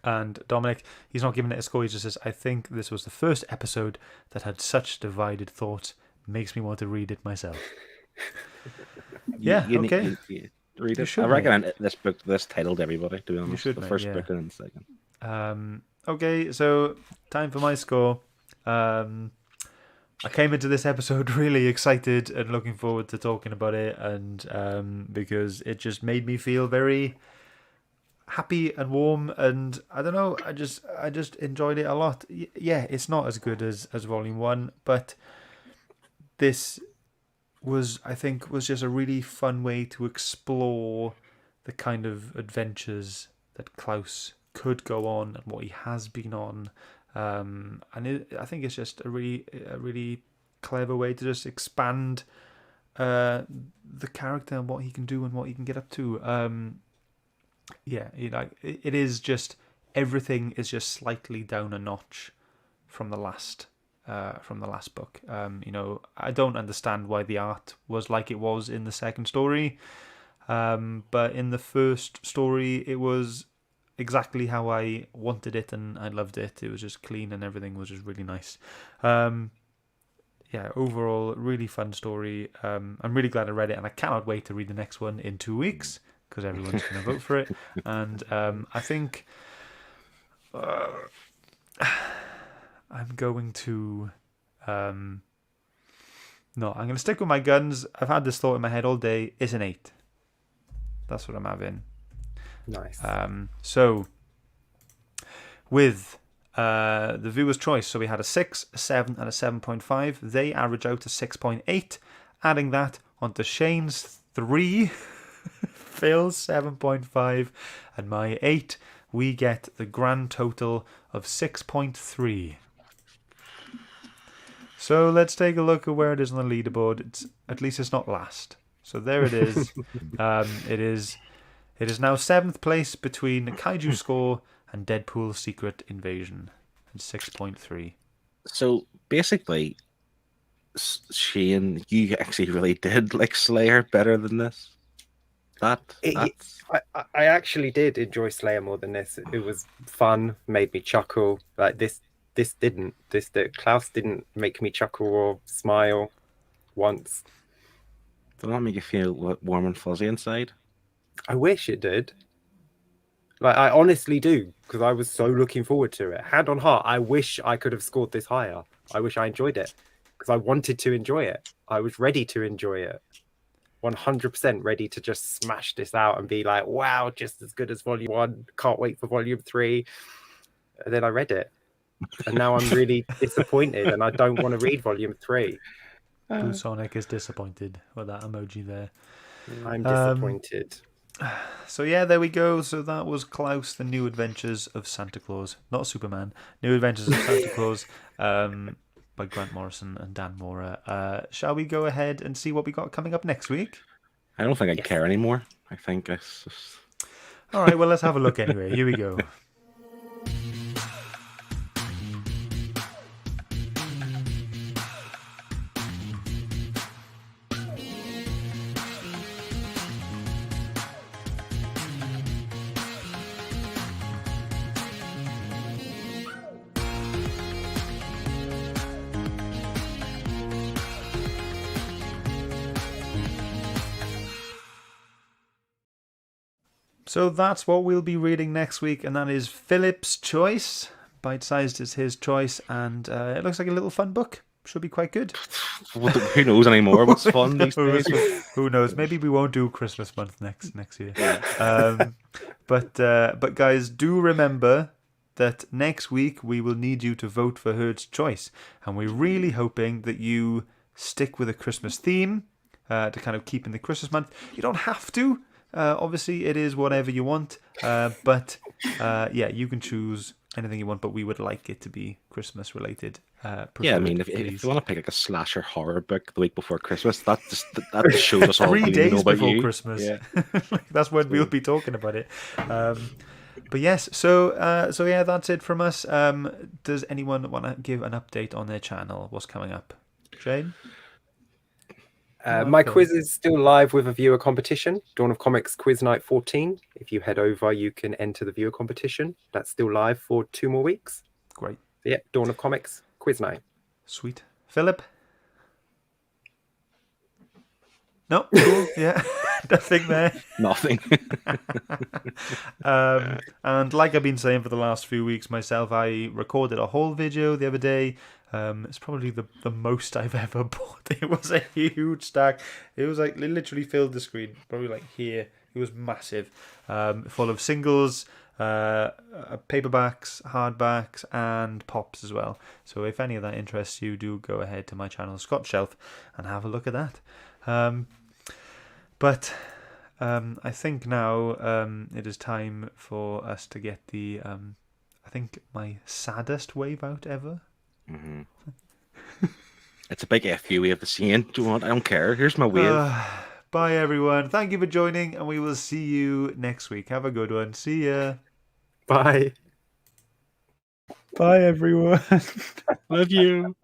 And Dominic, he's not giving it a score. He just says, I think this was the first episode that had such divided thoughts. Makes me want to read it myself. Okay. Read it. I reckon this titled everybody, to be honest. The first book and the second. Okay, so time for my score. I came into this episode really excited and looking forward to talking about it, and because it just made me feel very happy and warm, and I don't know, I just enjoyed it a lot. Yeah, it's not as good as Volume 1, but this I think was just a really fun way to explore the kind of adventures that Klaus could go on and what he has been on, and I think it's just a really clever way to just expand the character and what he can do and what he can get up to. It is just, everything is just slightly down a notch from the last book. I don't understand why the art was like it was in the second story, but in the first story it was exactly how I wanted it, and I loved it. It was just clean and everything was just really nice. Overall, really fun story. I'm really glad I read it, and I cannot wait to read the next one in 2 weeks because everyone's going to vote for it. And I think I'm going to I'm going to stick with my guns. I've had this thought in my head all day. It's an 8. That's what I'm having. Nice. So with the viewer's choice, so we had a 6, a 7, and a 7.5. They average out to 6.8. adding that onto Shane's 3, Phil's 7.5, and my 8, we get the grand total of 6.3. So let's take a look at where it is on the leaderboard. At least it's not last. So there it is. It is now 7th place between Kaiju Score and Deadpool's Secret Invasion at 6.3. So basically, Shane, you actually really did like Slayer better than this. I actually did enjoy Slayer more than this. It was fun, made me chuckle. Like this didn't. Klaus didn't make me chuckle or smile once. Did that make you feel warm and fuzzy inside? I wish it did. Like, I honestly do, because I was so looking forward to it. Hand on heart, I wish I could have scored this higher. I wish I enjoyed it, because I wanted to enjoy it. I was ready to enjoy it. 100% ready to just smash this out and be like, wow, just as good as Volume 1. Can't wait for Volume 3. And then I read it. And now I'm really disappointed, and I don't want to read Volume 3. Blue Sonic is disappointed with that emoji there. I'm disappointed. So yeah, there we go. So that was Klaus, The New Adventures of Santa Claus. Not Superman. New Adventures of Santa Claus by Grant Morrison and Dan Mora. Shall we go ahead and see what we got coming up next week? I don't think I care anymore. I think it's just... All right, well, let's have a look anyway. Here we go. So that's what we'll be reading next week, and that is Philip's choice. Bite-sized is his choice, and it looks like a little fun book. Should be quite good. Who knows anymore? What's fun these days? Who knows? Maybe we won't do Christmas month next year. But guys, do remember that next week we will need you to vote for Herd's choice, and we're really hoping that you stick with a Christmas theme to kind of keep in the Christmas month. You don't have to. Obviously, it is whatever you want, but you can choose anything you want, but we would like it to be Christmas related. Yeah, I mean, if you want to pick like a slasher horror book the week before Christmas, that just shows us all 3 days know about before you. Christmas. Yeah. That's when we'll be talking about it. But yes, so yeah, that's it from us. Does anyone want to give an update on their channel? What's coming up, Shane? My quiz is still live with a viewer competition, Dawn of Comics Quiz Night 14. If you head over, you can enter the viewer competition. That's still live for 2 more weeks. Great. Yeah, Dawn of Comics Quiz Night. Sweet. Philip? No? Cool. Yeah. Nothing there. Nothing. And like I've been saying for the last few weeks myself, I recorded a whole video the other day. It's probably the most I've ever bought. It was a huge stack. It was like, it literally filled the screen, probably like here. It was massive, full of singles, paperbacks, hardbacks, and pops as well. So if any of that interests you, do go ahead to my channel, Scott Shelf, and have a look at that. But I think now it is time for us to get the, I think, my saddest wave out ever. Mm-hmm. It's a big FU we have to see in. Do you want? I don't care. Here's my wave. Bye, everyone. Thank you for joining, and we will see you next week. Have a good one. See ya. Bye. Bye, everyone. Love you.